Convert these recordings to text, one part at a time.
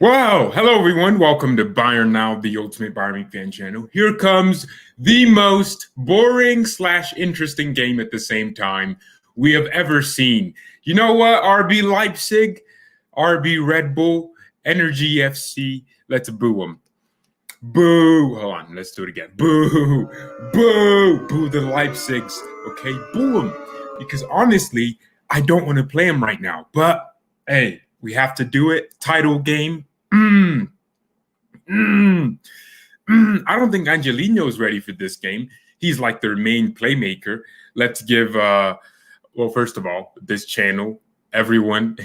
Wow, hello everyone. Welcome to BayernNow, the ultimate Bayern Munich fan channel. Here comes the most boring / interesting game at the same time we have ever seen. You know what? RB Leipzig, RB Red Bull, Energy FC. Let's boo them. Boo. Hold on, let's do it again. Boo. Boo. Boo the Leipzigs. Okay, boo them. Because honestly, I don't want to play them right now. But hey, we have to do it. Title game. I don't think Angelino is ready for this game. He's like their main playmaker. Let's give, well, first of all, this channel, everyone,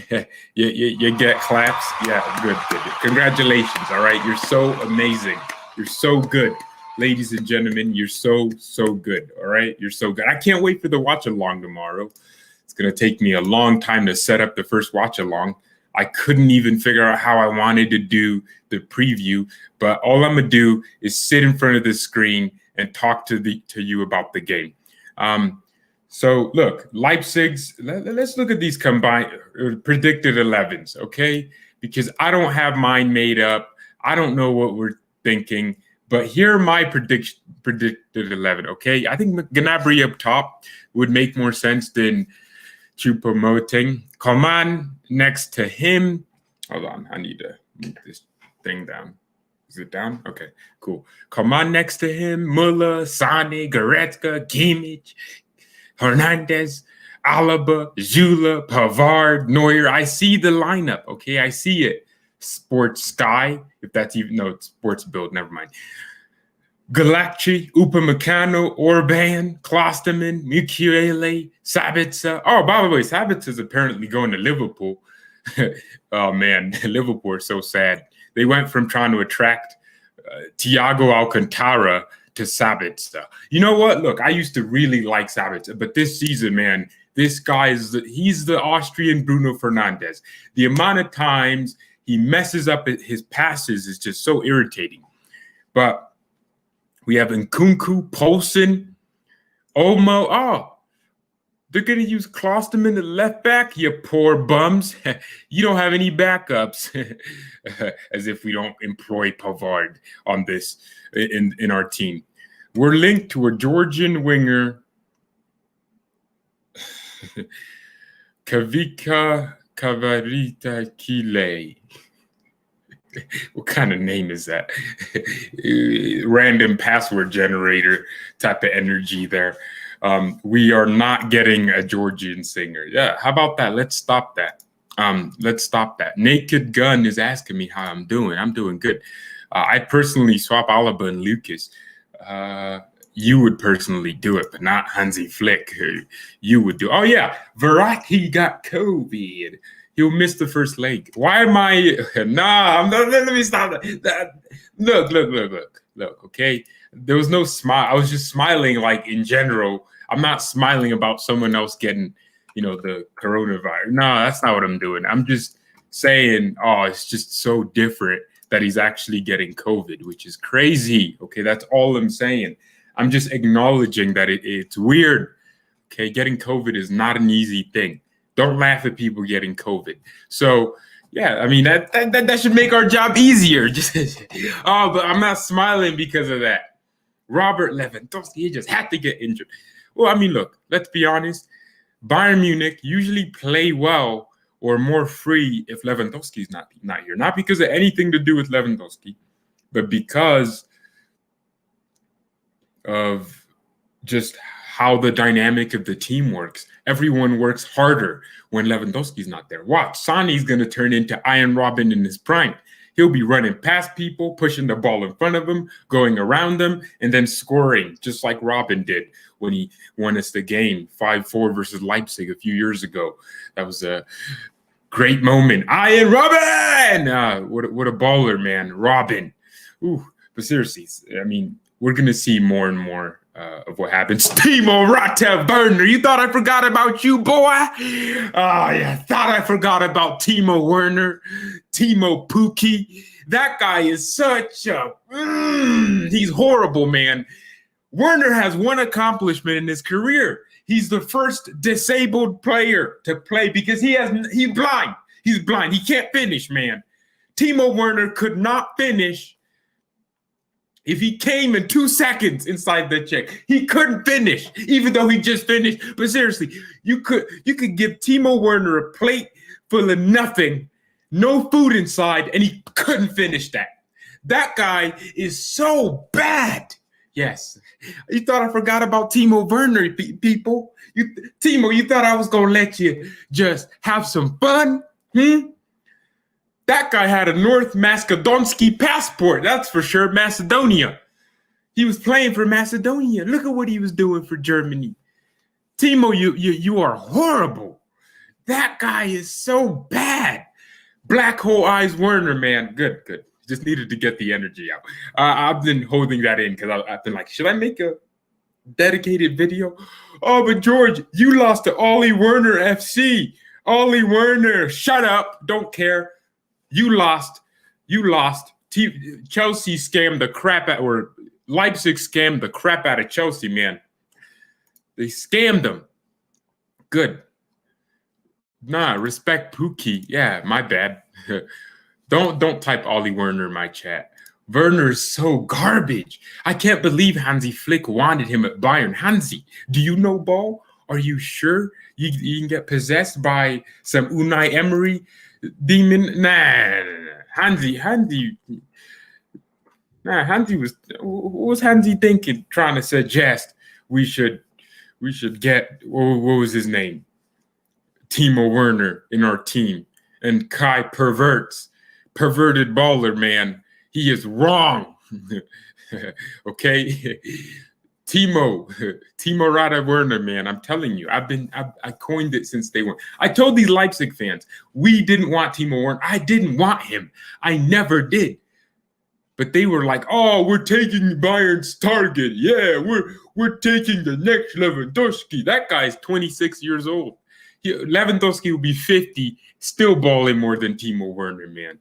you get claps. Yeah, good. Congratulations, all right? You're so amazing. You're so good. Ladies and gentlemen, you're so good, all right? You're so good. I can't wait for the watch-along tomorrow. It's going to take me a long time to set up the first watch-along. I couldn't even figure out how I wanted to do the preview, but all I'm gonna do is sit in front of the screen and talk to you about the game. So look, Leipzig's. Let's look at these combined predicted 11s, okay? Because I don't have mine made up. I don't know what we're thinking, but here are my predicted 11. Okay, I think Gnabry up top would make more sense than Choupo-Moting. Coman next to him. Hold on, I need to move this thing down. Is it down? Okay, cool. Coman next to him. Müller, Sane, Goretzka, Kimmich, Hernandez, Alaba, Zula, Pavard, Neuer. I see the lineup. Okay, I see it. Sports Sky, if that's even no, it's Sports Build. Never mind. Galacci, Upamecano, Orban, Klosterman, Mukiele, Sabitzer. Oh, by the way, Sabitzer is apparently going to Liverpool. Oh, man, Liverpool is so sad. They went from trying to attract Thiago Alcantara to Sabitzer. You know what? Look, I used to really like Sabitzer, but this season, man, this guy he's the Austrian Bruno Fernandes. The amount of times he messes up his passes is just so irritating. But we have Nkunku, Poulsen, Olmo. Oh, they're going to use Klosterman at left back? You poor bums. You don't have any backups. As if we don't employ Pavard on this in our team. We're linked to a Georgian winger, Kavika Kavarita Kile. What kind of name is that? Random password generator type of energy there. We are not getting a Georgian singer. Yeah, how about that? Let's stop that. Naked Gun is asking me how I'm doing. I'm doing good. I personally swap Alaba and Lucas. You would personally do it, but not Hansi Flick. You would do. Oh yeah, Verratti got COVID. He'll miss the first leg. Why am I? Nah, let me stop that. Look. Okay, there was no smile. I was just smiling, like in general. I'm not smiling about someone else getting, the coronavirus. No, that's not what I'm doing. I'm just saying, oh, it's just so different that he's actually getting COVID, which is crazy. Okay, that's all I'm saying. I'm just acknowledging that it's weird. Okay, getting COVID is not an easy thing. Don't laugh at people getting COVID. So, yeah, I mean, that should make our job easier. But I'm not smiling because of that. Robert Lewandowski, he just had to get injured. Well, I mean, look, let's be honest. Bayern Munich usually play well or more free if Lewandowski's not here. Not because of anything to do with Lewandowski, but because of just how the dynamic of the team works. Everyone works harder when Lewandowski's not there. Watch, Sané's going to turn into Iron Robin in his prime. He'll be running past people, pushing the ball in front of him, going around them, and then scoring, just like Robin did when he won us the game 5-4 versus Leipzig a few years ago. That was a great moment. Iron Robin! What a baller, man. Robin. Ooh, but seriously, I mean, we're going to see more and more of what happens. Timo Werner, you thought I forgot about you, boy? Oh, yeah, thought I forgot about Timo Werner, Timo Pukki. That guy is such a, he's horrible, man. Werner has one accomplishment in his career. He's the first disabled player to play because he's blind. He's blind. He can't finish, man. Timo Werner could not finish. If he came in 2 seconds inside the check, he couldn't finish, even though he just finished. But seriously, you could give Timo Werner a plate full of nothing, no food inside, and he couldn't finish that. That guy is so bad. Yes. You thought I forgot about Timo Werner, people? Timo, you thought I was going to let you just have some fun? That guy had a North Macedonsky passport, that's for sure, Macedonia. He was playing for Macedonia. Look at what he was doing for Germany. Timo, you are horrible. That guy is so bad. Black hole eyes Werner, man. Good. Just needed to get the energy out. I've been holding that in because I've been like, should I make a dedicated video? Oh, but George, you lost to Ole Werner FC. Ole Werner, shut up. Don't care. You lost. Chelsea scammed the crap out, or Leipzig scammed the crap out of Chelsea, man. They scammed them. Good. Nah, respect Pookie. Yeah, my bad. Don't type Ole Werner in my chat. Werner's so garbage. I can't believe Hansi Flick wanted him at Bayern. Hansi, do you know ball? Are you sure you can get possessed by some Unai Emery demon? Nah. Hansi was, what was Hansi thinking, trying to suggest we should get, what was his name? Timo Werner in our team. And Kai perverted baller, man. He is wrong. Okay? Timo Rada Werner, man. I'm telling you, I coined it since day one. I told these Leipzig fans, we didn't want Timo Werner. I didn't want him. I never did. But they were like, oh, we're taking Bayern's target. Yeah, we're taking the next Lewandowski. That guy's 26 years old. Lewandowski will be 50, still balling more than Timo Werner, man.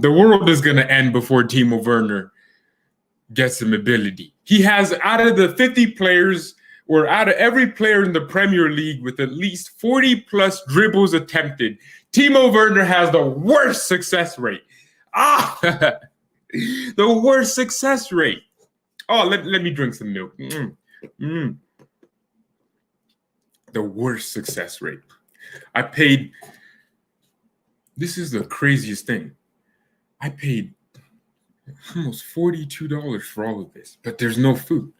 The world is going to end before Timo Werner gets some ability. He has, out of the 50 players, or out of every player in the Premier League with at least 40-plus dribbles attempted, Timo Werner has the worst success rate. The worst success rate. Oh, let me drink some milk. The worst success rate. This is the craziest thing. I paid almost $42 for all of this, but there's no food.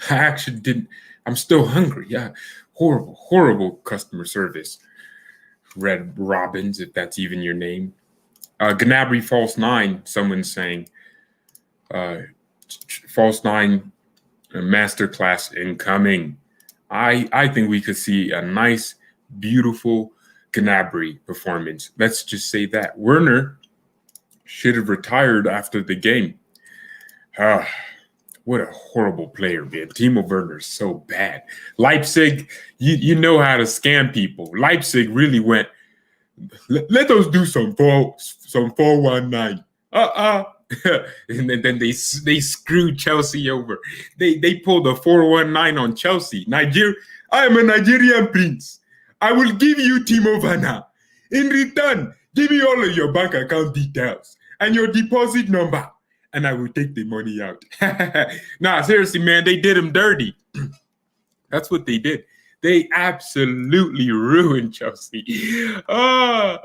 I actually didn't. I'm still hungry. Yeah, horrible customer service. Red Robins, if that's even your name. Gnabry false 9, someone's saying. False 9 masterclass incoming. I think we could see a nice, beautiful Gnabry performance. Let's just say that. Werner should have retired after the game. What a horrible player, man. Timo Werner is so bad. Leipzig, you know how to scam people. Leipzig really went, let us do some 419. And then they screwed Chelsea over. They pulled a 419 on Chelsea. I am a Nigerian prince. I will give you Timo Werner. In return, give me all of your bank account details and your deposit number, and I will take the money out. Nah, seriously, man, they did him dirty. That's what they did. They absolutely ruined Chelsea. Oh,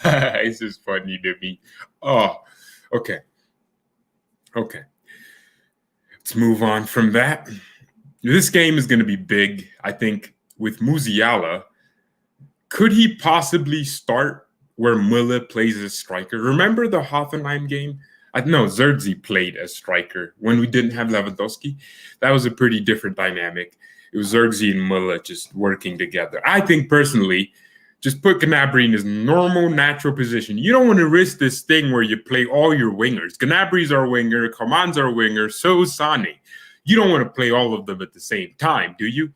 it's just funny to me. Oh, okay. Let's move on from that. This game is going to be big, I think, with Musiala. Could he possibly start where Müller plays as striker? Remember the Hoffenheim game? No, Zerzi played as striker when we didn't have Lewandowski. That was a pretty different dynamic. It was Zerzi and Müller just working together. I think personally, just put Gnabry in his normal, natural position. You don't want to risk this thing where you play all your wingers. Gnabry's our winger, Coman's our winger, so is Sané. You don't want to play all of them at the same time, do you?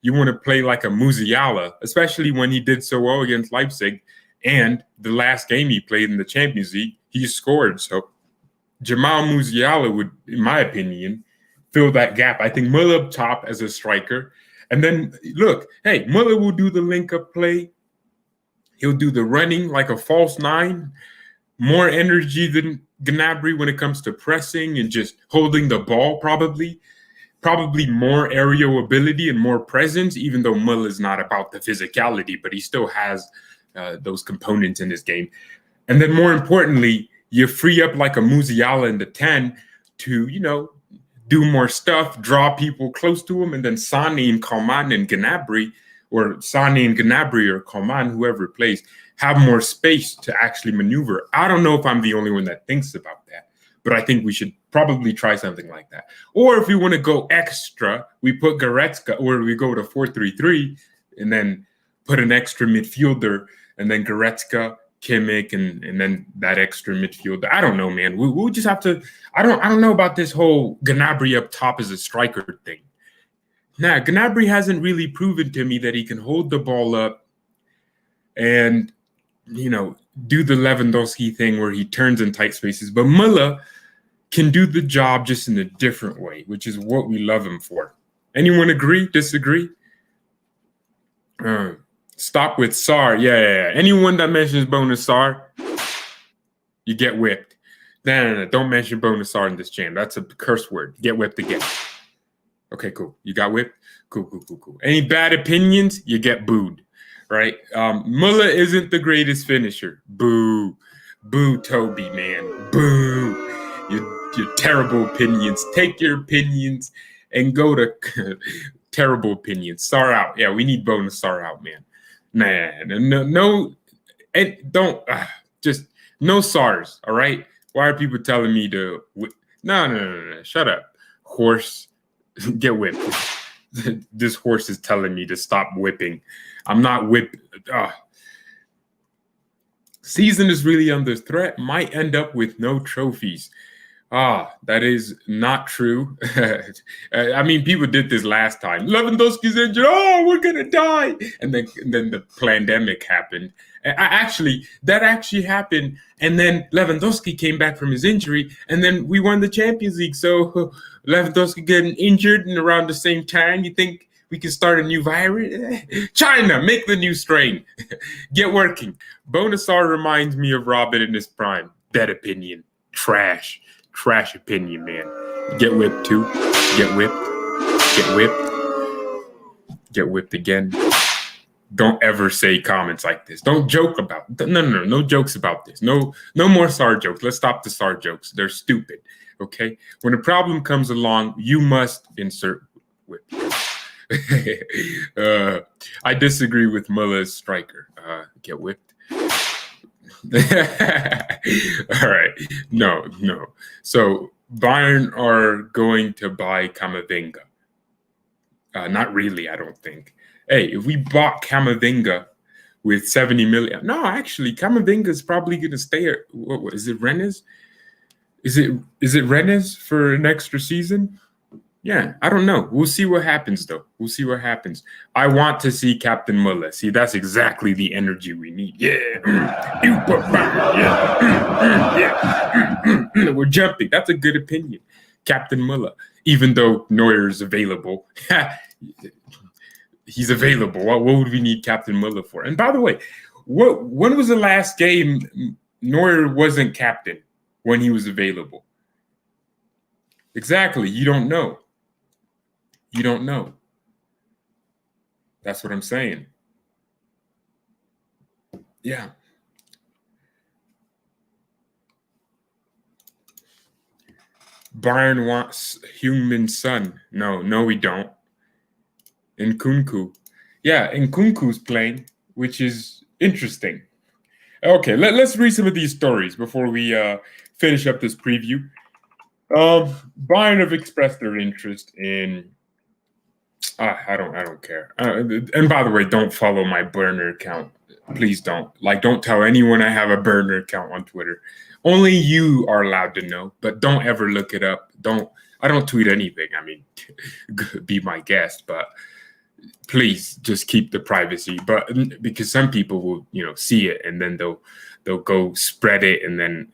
You want to play like a Musiala, especially when he did so well against Leipzig. And the last game he played in the Champions League, he scored. So Jamal Musiala would, in my opinion, fill that gap. I think Müller up top as a striker. And then, look, hey, Müller will do the link-up play. He'll do the running like a false 9. more energy than Gnabry when it comes to pressing and just holding the ball, probably more aerial ability and more presence, even though Muller is not about the physicality, but he still has those components in his game. And then more importantly, you free up like a Musiala in the 10 to, do more stuff, draw people close to him, and then Sane and Coman and Gnabry, or Sane and Gnabry or Coman, whoever plays, have more space to actually maneuver. I don't know if I'm the only one that thinks about that, but I think we should probably try something like that. Or if we want to go extra, we put Goretzka, or we go to 4-3-3 and then put an extra midfielder, and then Goretzka, Kimmich, and then that extra midfielder. I don't know, man. We'll just have to. I don't know about this whole Gnabry up top as a striker thing. Nah, Gnabry hasn't really proven to me that he can hold the ball up and do the Lewandowski thing where he turns in tight spaces. But Müller can do the job just in a different way, which is what we love him for. Anyone agree? Disagree? Stop with Sar. Yeah. Anyone that mentions Bonus Sar, you get whipped. No. Don't mention Bonus Sar in this jam. That's a curse word. Get whipped again. Okay, cool. You got whipped? Cool. Any bad opinions? You get booed, right? Muller isn't the greatest finisher. Boo. Boo, Toby, man. Boo. Your terrible opinions. Take your opinions and go to terrible opinions. Sar out. Yeah, we need Bonus Sar out, man. No, and don't just no SARS. All right. Why are people telling me to? No. Shut up, horse. Get whipped. This horse is telling me to stop whipping. I'm not whipping. Season is really under threat. Might end up with no trophies. That is not true. I mean, people did this last time. Lewandowski's injured. Oh, we're gonna die. And then the pandemic happened. That actually happened. And then Lewandowski came back from his injury, and then we won the Champions League. So Lewandowski getting injured and around the same time. You think we can start a new virus? China, make the new strain. Get working. Bonasar reminds me of Robin in his prime. Dead opinion. Trash opinion, man. Get whipped too. Get whipped again. Don't ever say comments like this. Don't joke about it. No jokes about this. No more SAR jokes. Let's stop the SAR jokes. They're stupid. Okay? When a problem comes along, you must insert whip. I disagree with Muller's striker. Get whipped. All right. No. So Bayern are going to buy Camavinga. Not really, I don't think. Hey, if we bought Camavinga with 70 million, no, actually, Camavinga is probably going to stay at, what is it, Rennes? Is it Rennes for an extra season? Yeah, I don't know. We'll see what happens, though. We'll see what happens. I want to see Captain Muller. See, that's exactly the energy we need. Yeah. We're jumping. That's a good opinion. Captain Muller. Even though Neuer is available. He's available. What would we need Captain Muller for? And by the way, when was the last game Neuer wasn't captain when he was available? Exactly. You don't know. That's what I'm saying. Yeah. Bayern wants Heung-min Son. No, we don't. Nkunku. Yeah, Nkunku's playing, which is interesting. Okay, let's read some of these stories before we finish up this preview. Bayern have expressed their interest in. I don't care. And by the way, don't follow my burner account. Please don't. Don't tell anyone I have a burner account on Twitter. Only you are allowed to know, but don't ever look it up. I don't tweet anything. I mean, be my guest, but please just keep the privacy. But because some people will, see it and then they'll go spread it, and then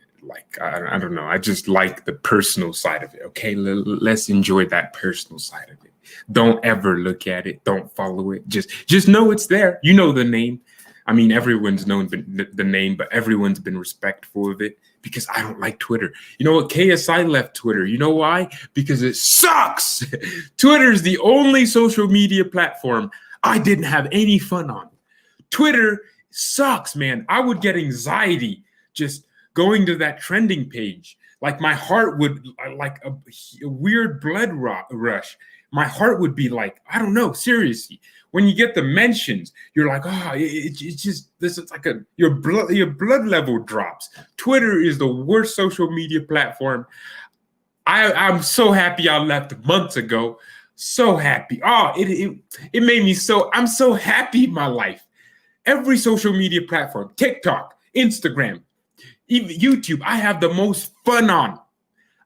I don't know. I just like the personal side of it. Okay, let's enjoy that personal side of it. Don't ever look at it. Don't follow it. Just know it's there. You know the name. I mean, everyone's known the name, but everyone's been respectful of it because I don't like Twitter. You know what? KSI left Twitter. You know why? Because it sucks. Twitter is the only social media platform I didn't have any fun on. Twitter sucks, man. I would get anxiety just going to that trending page. Like my heart would, like a weird blood rush. My heart would be like, I don't know, seriously. When you get the mentions, you're like, oh, it's just, this is like your blood level drops. Twitter is the worst social media platform. I'm so happy I left months ago. So happy. Oh, it made me I'm so happy in my life. Every social media platform, TikTok, Instagram, even YouTube, I have the most fun on.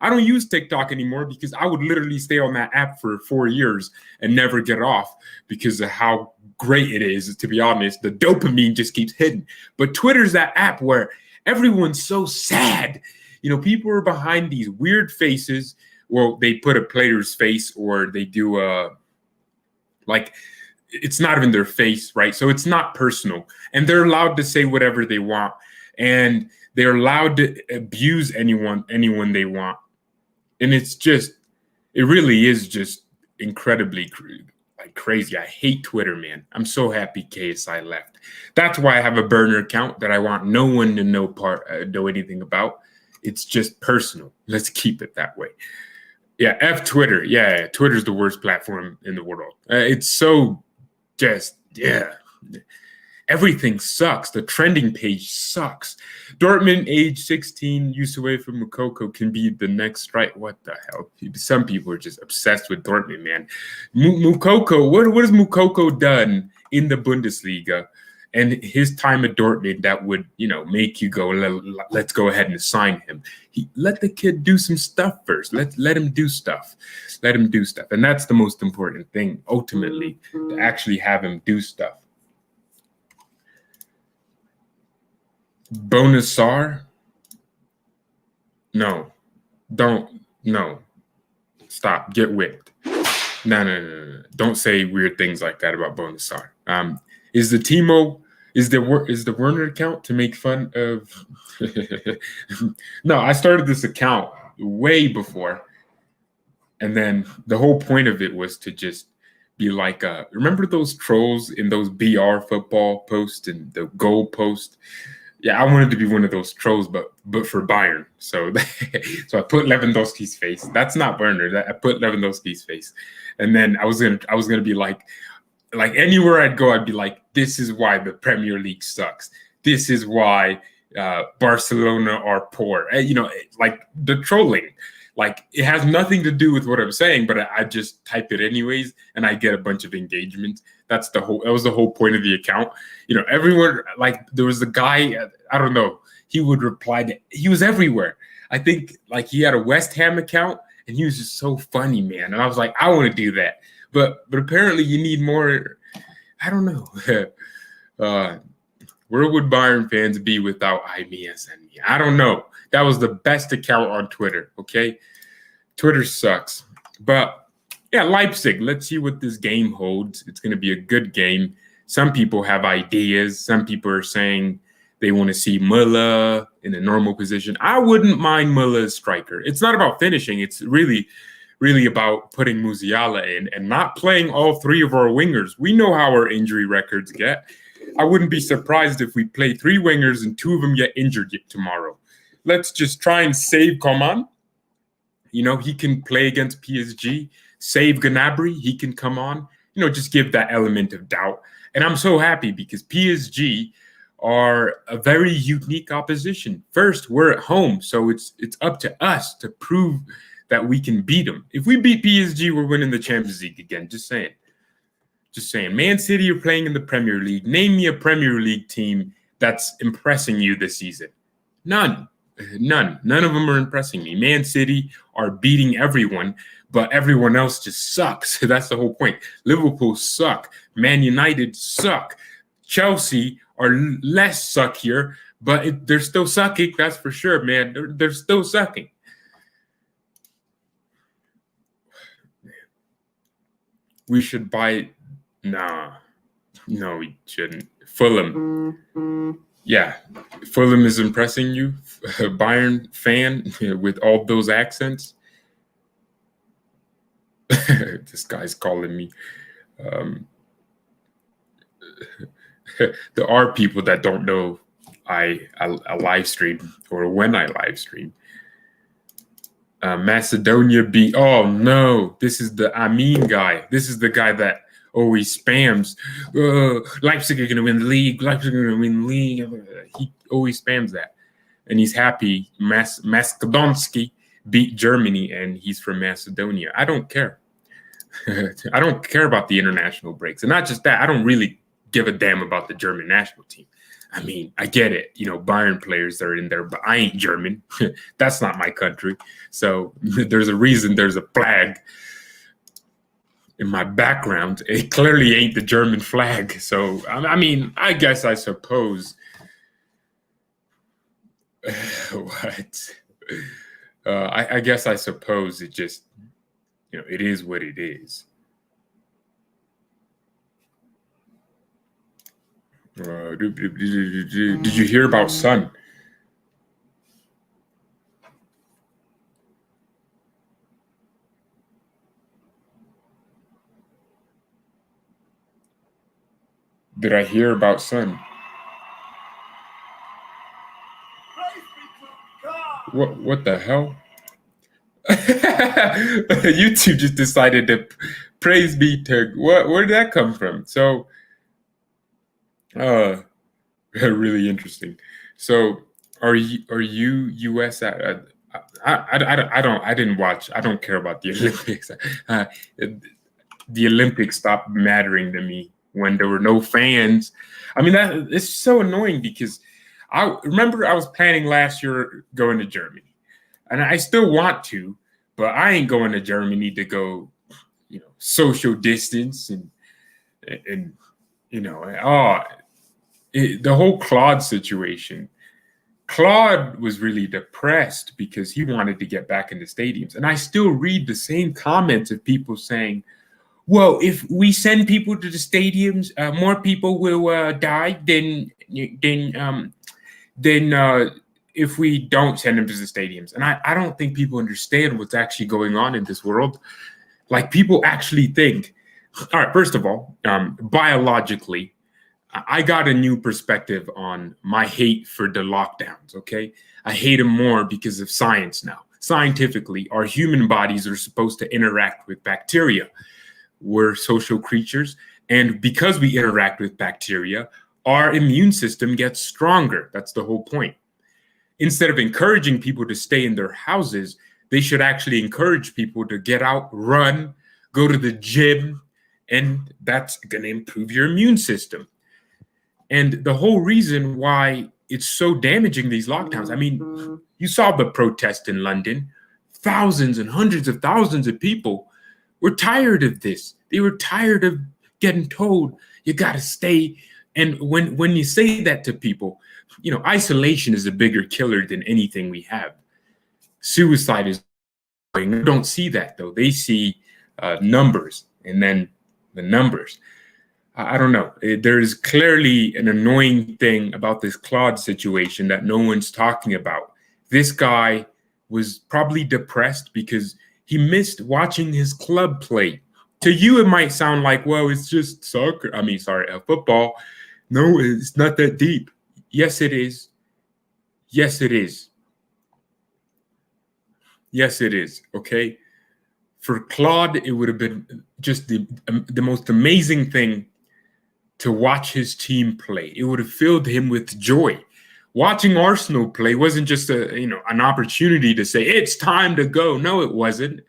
I don't use TikTok anymore because I would literally stay on that app for 4 years and never get off because of how great it is. To be honest, the dopamine just keeps hitting. But Twitter's that app where everyone's so sad. You know, people are behind these weird faces. Well, they put a player's face or they do like it's not even their face, right? So it's not personal. And they're allowed to say whatever they want. And they're allowed to abuse anyone they want. And it's just, it really is just incredibly crazy. I hate Twitter, man. I'm so happy KSI left. That's why I have a burner account that I want no one to know anything about. It's just personal. Let's keep it that way. Yeah, F Twitter. Yeah, Twitter's the worst platform in the world. It's so just, yeah. Everything sucks. The trending page sucks. Dortmund, age 16, used away from Moukoko, can be the next strike. What the hell? Some people are just obsessed with Dortmund, man. Moukoko, what has Moukoko done in the Bundesliga and his time at Dortmund that would, make you go, let's go ahead and sign him? Let the kid do some stuff first. Let him do stuff. Let him do stuff. And that's the most important thing, ultimately, to actually have him do stuff. Bonasar? No. Stop. Get whipped. No. Don't say weird things like that about Bonasar. Is the Werner account to make fun of? No, I started this account way before. And then the whole point of it was to just be like, remember those trolls in those BR football posts and the goal post? Yeah, I wanted to be one of those trolls, but for Bayern. So, so I put Lewandowski's face. That's not Werner. I put Lewandowski's face, and then I was gonna be like anywhere I'd go, I'd be like, this is why the Premier League sucks. This is why Barcelona are poor. Like the trolling. Like it has nothing to do with what I'm saying, but I just type it anyways, and I get a bunch of engagement. That was the whole point of the account. Everyone, like there was a guy, I don't know, he would reply he was everywhere. I think like he had a West Ham account, and he was just so funny, man. And I was like, I want to do that, but apparently you need more. I don't know. Where would Bayern fans be without IBS and me? I don't know. That was the best account on Twitter, okay? Twitter sucks. But, yeah, Leipzig, let's see what this game holds. It's going to be a good game. Some people have ideas. Some people are saying they want to see Müller in a normal position. I wouldn't mind Müller as striker. It's not about finishing. It's really, really about putting Musiala in and not playing all three of our wingers. We know how our injury records get. I wouldn't be surprised if we play 3 wingers and 2 of them get injured tomorrow. Let's just try and save Coman. He can play against PSG. Save Gnabry. He can come on. Just give that element of doubt. And I'm so happy because PSG are a very unique opposition. First, we're at home, so it's up to us to prove that we can beat them. If we beat PSG, we're winning the Champions League again. Just saying. Man City are playing in the Premier League. Name me a Premier League team that's impressing you this season. None of them are impressing me. Man City are beating everyone, but everyone else just sucks. That's the whole point. Liverpool suck. Man United suck. Chelsea are less suckier, but they're still sucking. That's for sure, man. They're still sucking. We should buy. No, we shouldn't. Fulham. Yeah, Fulham is impressing you, Bayern fan with all those accents. This guy's calling me. There are people that don't know I live stream or when I live stream. Macedonia beat. Oh no, this is the Amin guy. This is the guy that always spams. Leipzig are going to win the league. Leipzig are going to win the league. He always spams that, and he's happy. Macedonski beat Germany, and he's from Macedonia. I don't care. I don't care about the international breaks, and not just that. I don't really give a damn about the German national team. I mean, I get it. You know, Bayern players are in there, but I ain't German. That's not my country. So there's a reason there's a flag in my background. It clearly ain't the German flag. So, I mean, I guess I suppose. What? I guess I suppose it just, you know, it is what it is. Did you hear about Son? Did I hear about Son? What the hell? YouTube just decided to praise be to where did that come from? So really interesting. So are you US I didn't watch. I don't care about the Olympics. The Olympics stopped mattering to me when there were no fans. I mean, it's so annoying because I remember I was planning last year going to Germany, and I still want to, but I ain't going to Germany to go, you know, social distance and you know, the whole Claude situation. Claude was really depressed because he wanted to get back into stadiums, and I still read the same comments of people saying, well, if we send people to the stadiums, more people will die than if we don't send them to the stadiums. And I don't think people understand what's actually going on in this world. Like, people actually think, all right, first of all, biologically, I got a new perspective on my hate for the lockdowns, okay? I hate them more because of science now. Scientifically, our human bodies are supposed to interact with bacteria. We're social creatures, and because we interact with bacteria, our immune system gets stronger. That's the whole point. Instead of encouraging people to stay in their houses, they should actually encourage people to get out, run, go to the gym, and that's going to improve your immune system. And the whole reason why it's so damaging, these lockdowns, I mean, you saw the protest in London. Thousands and hundreds of thousands of people were tired of this. They were tired of getting told, you got to stay. And when you say that to people, you know, isolation is a bigger killer than anything we have. Suicide is going. They don't see that, though. They see numbers, and then the numbers. I don't know. There is clearly an annoying thing about this Claude situation that no one's talking about. This guy was probably depressed because he missed watching his club play. To you, it might sound like, well, it's just soccer. I mean, sorry, football. No, it's not that deep. Yes, it is. Yes, it is. Yes, it is. Okay. For Claude, it would have been just the most amazing thing to watch his team play. It would have filled him with joy. Watching Arsenal play wasn't just an opportunity to say it's time to go. No, it wasn't.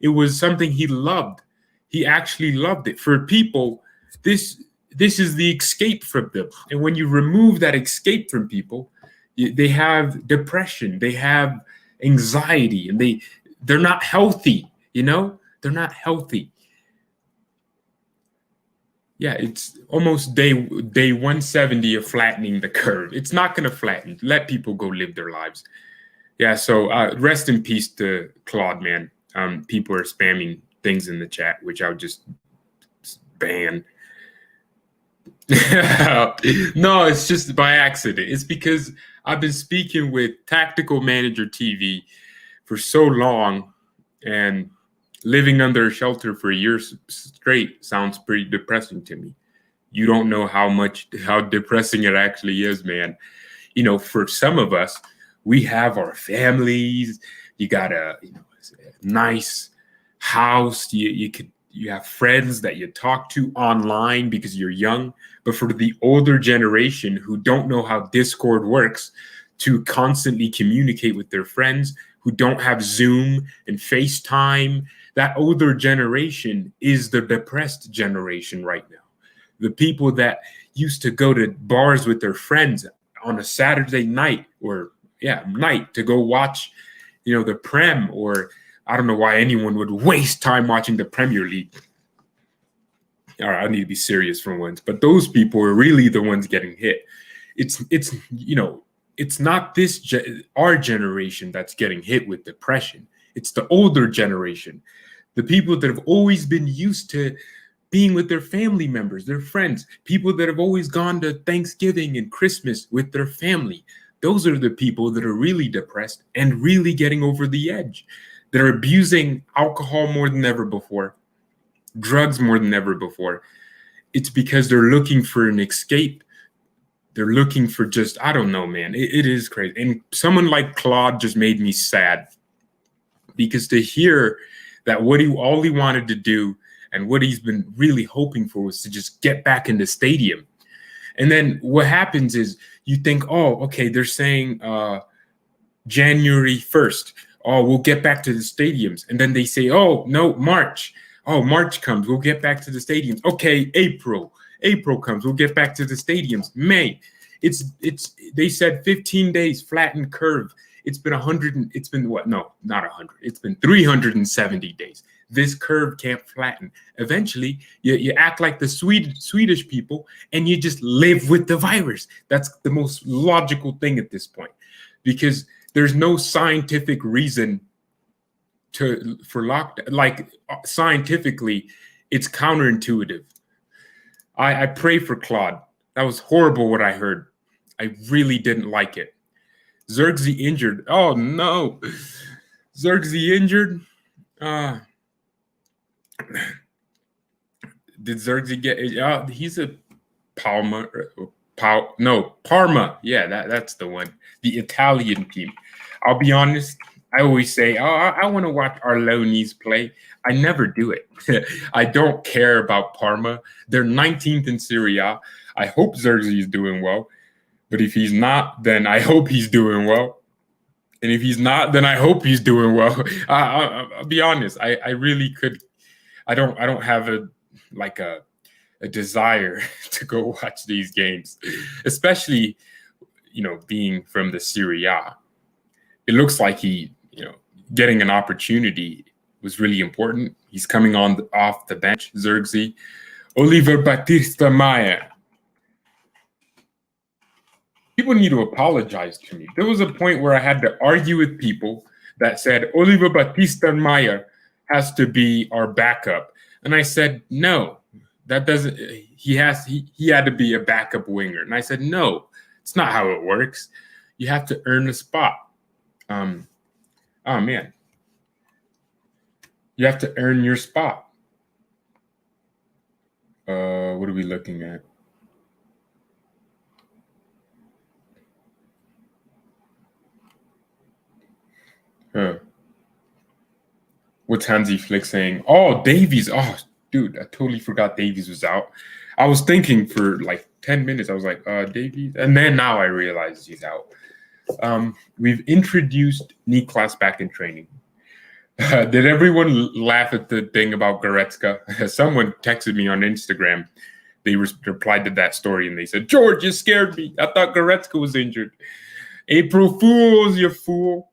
It was something he loved. He actually loved it. For people, this is the escape from them. And when you remove that escape from people, they have depression, they have anxiety, and they're not healthy. You know, they're not healthy. Yeah, it's almost day 170 of flattening the curve. It's not going to flatten. Let people go live their lives. Yeah, so rest in peace to Claude, man. People are spamming things in the chat, which I would just ban. No, it's just by accident. It's because I've been speaking with Tactical Manager TV for so long, and living under a shelter for a year straight sounds pretty depressing to me. You don't know how depressing it actually is, man. For some of us, we have our families. You got a nice house. You have friends that you talk to online because you're young. But for the older generation who don't know how Discord works to constantly communicate with their friends, who don't have Zoom and FaceTime, that older generation is the depressed generation right now. The people that used to go to bars with their friends on a Saturday night night to go watch, the Prem, or I don't know why anyone would waste time watching the Premier League. All right, I need to be serious for once, but those people are really the ones getting hit. It's not our generation that's getting hit with depression. It's the older generation, the people that have always been used to being with their family members, their friends, people that have always gone to Thanksgiving and Christmas with their family. Those are the people that are really depressed and really getting over the edge. They're abusing alcohol more than ever before, drugs more than ever before. It's because they're looking for an escape. They're looking for just, I don't know, man. It is crazy. And someone like Claude just made me sad, because to hear that all he wanted to do and what he's been really hoping for was to just get back in the stadium. And then what happens is you think, oh, okay, they're saying January 1st. Oh, we'll get back to the stadiums. And then they say, oh, no, March. Oh, March comes. We'll get back to the stadiums. Okay, April. April comes. We'll get back to the stadiums. May. They said 15 days, flattened curve. It's been 100. It's been what? No, not 100. It's been 370 days. This curve can't flatten. Eventually, you act like the Swedish people and you just live with the virus. That's the most logical thing at this point, because there's no scientific reason for lockdown. Like scientifically, it's counterintuitive. I pray for Claude. That was horrible what I heard. I really didn't like it. Zirkzee injured. Oh no, Zirkzee injured. Did Zirkzee get? He's a Parma. Yeah, that's the one. The Italian team. I'll be honest. I always say, I want to watch Arlonis play. I never do it. I don't care about Parma. They're 19th in Serie A. I hope Zirkzee is doing well. But if he's not, then I hope he's doing well. And if he's not, then I hope he's doing well. I'll be honest. I really could. I don't have a desire to go watch these games, especially, being from the Serie A. It looks like he, getting an opportunity was really important. He's coming off the bench, Zirkzee. Oliver Batista Maya. People need to apologize to me. There was a point where I had to argue with people that said Oliver Batista Maya has to be our backup. And I said, no, that doesn't, he had to be a backup winger. And I said, no, it's not how it works. You have to earn a spot. Oh man, you have to earn your spot. What are we looking at? What's Hansi Flick saying? Oh, Davies. Oh, dude, I totally forgot Davies was out. I was thinking for like 10 minutes. I was like, Davies. And then now I realize he's out. We've introduced Niklas back in training. Did everyone laugh at the thing about Goretzka? Someone texted me on Instagram. They replied to that story and they said, George, you scared me. I thought Goretzka was injured. April Fools, you fool.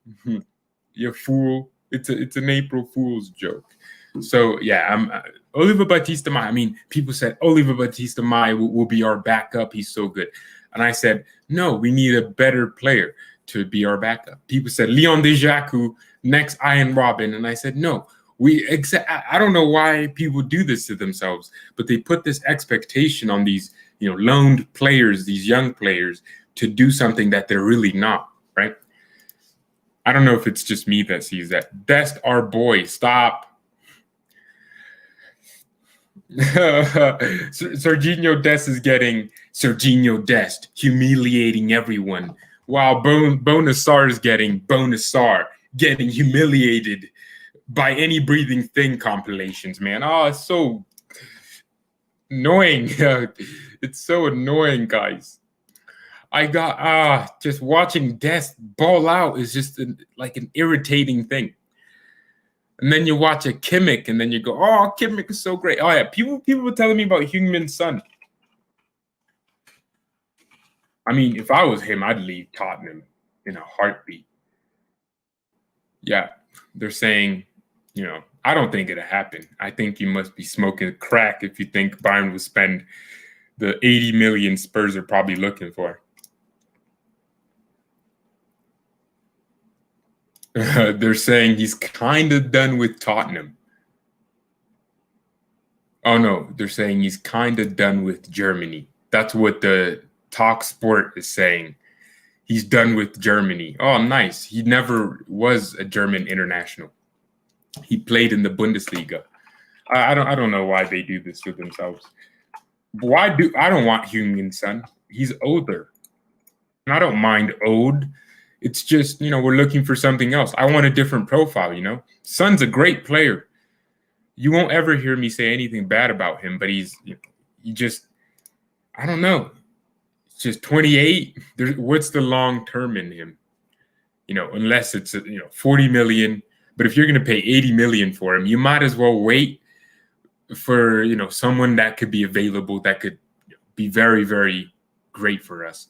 You fool. It's an April Fool's joke. So, yeah, Oliver Batista Maya. I mean, people said Oliver Batista Maya will be our backup. He's so good. And I said, no, we need a better player to be our backup. People said Leon Dejaku, next Ian Robin. And I said, no, I don't know why people do this to themselves, but they put this expectation on these loaned players, these young players, to do something that they're really not, right? I don't know if it's just me that sees that. Dest, our boy, stop. Serginho Dest is getting Serginho Dest, humiliating everyone, while Bonasar is getting Bonasar, getting humiliated by any breathing thing compilations, man. Oh, it's so annoying. It's so annoying, guys. I got just watching Dest ball out is just like an irritating thing. And then you watch a Kimmich, and then you go, "Oh, Kimmich is so great." Oh yeah, people were telling me about Heung-min Son. I mean, if I was him, I'd leave Tottenham in a heartbeat. Yeah, they're saying, I don't think it'll happen. I think you must be smoking crack if you think Bayern will spend the 80 million Spurs are probably looking for. They're saying he's kind of done with Tottenham. Oh, no, they're saying he's kind of done with Germany. That's what the Talk Sport is saying. He's done with Germany. Oh, nice. He never was a German international. He played in the Bundesliga. I don't know why they do this to themselves. I don't want Heung-min Son. He's older. And I don't mind old. It's just, we're looking for something else. I want a different profile, Son's a great player. You won't ever hear me say anything bad about him, but he just, I don't know. It's just 28. What's the long term in him? Unless it's 40 million. But if you're going to pay 80 million for him, you might as well wait for someone that could be available, that could be very, very great for us.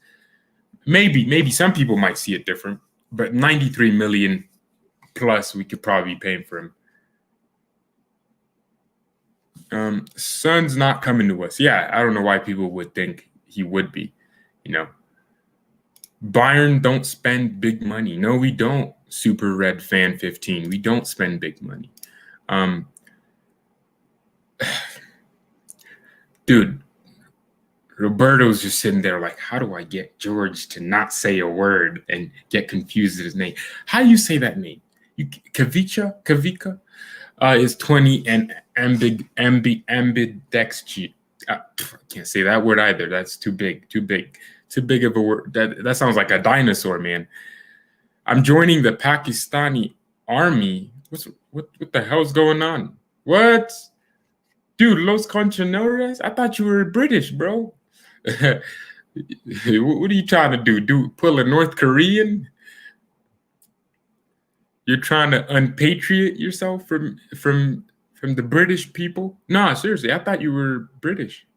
Maybe some people might see it different, but 93 million plus we could probably be paying for him. Son's not coming to us. Yeah, I don't know why people would think he would be. Bayern don't spend big money. No, we don't. Super Red Fan 15. We don't spend big money. Dude, Roberto's just sitting there like, how do I get George to not say a word and get confused at his name? How do you say that name? Kavika is 20 and ambidextrous. I can't say that word either. That's too big of a word. That sounds like a dinosaur, man. I'm joining the Pakistani army. What the hell's going on? What? Dude, Los Conchonores? I thought you were British, bro. What are you trying to do? Pull a North Korean? You're trying to unpatriate yourself from the British people? No, seriously, I thought you were British.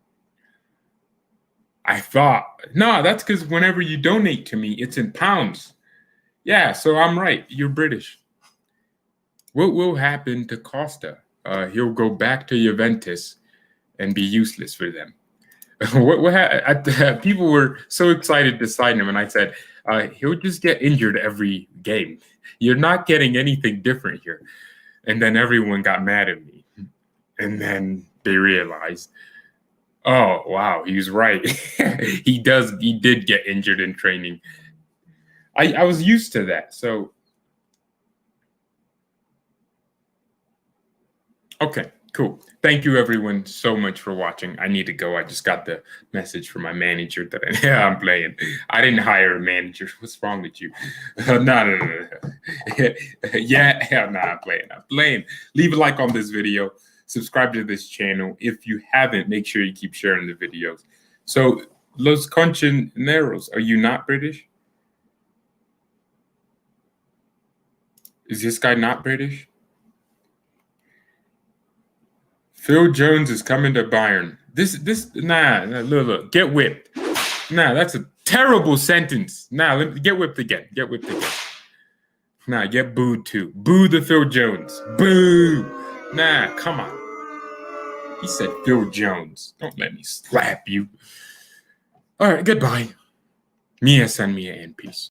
I thought. No, that's because whenever you donate to me, it's in pounds. Yeah, so I'm right. You're British. What will happen to Costa? He'll go back to Juventus and be useless for them. People were so excited to sign him, and I said, he'll just get injured every game. You're not getting anything different here. And then everyone got mad at me. And then they realized, oh, wow, he was right. He did get injured in training. I was used to that. So, okay, cool. Thank you, everyone, so much for watching. I need to go. I just got the message from my manager that I'm playing. I didn't hire a manager. What's wrong with you? No. Yeah, I'm playing. Leave a like on this video. Subscribe to this channel. If you haven't, make sure you keep sharing the videos. So, Los Conchoneros, are you not British? Is this guy not British? Phil Jones is coming to Bayern. Nah, look, get whipped. Nah, that's a terrible sentence. Nah, get whipped again. Nah, get booed too. Boo the Phil Jones. Boo. Nah, come on. He said Phil Jones. Don't let me slap you. All right, goodbye. Mia, send me and peace.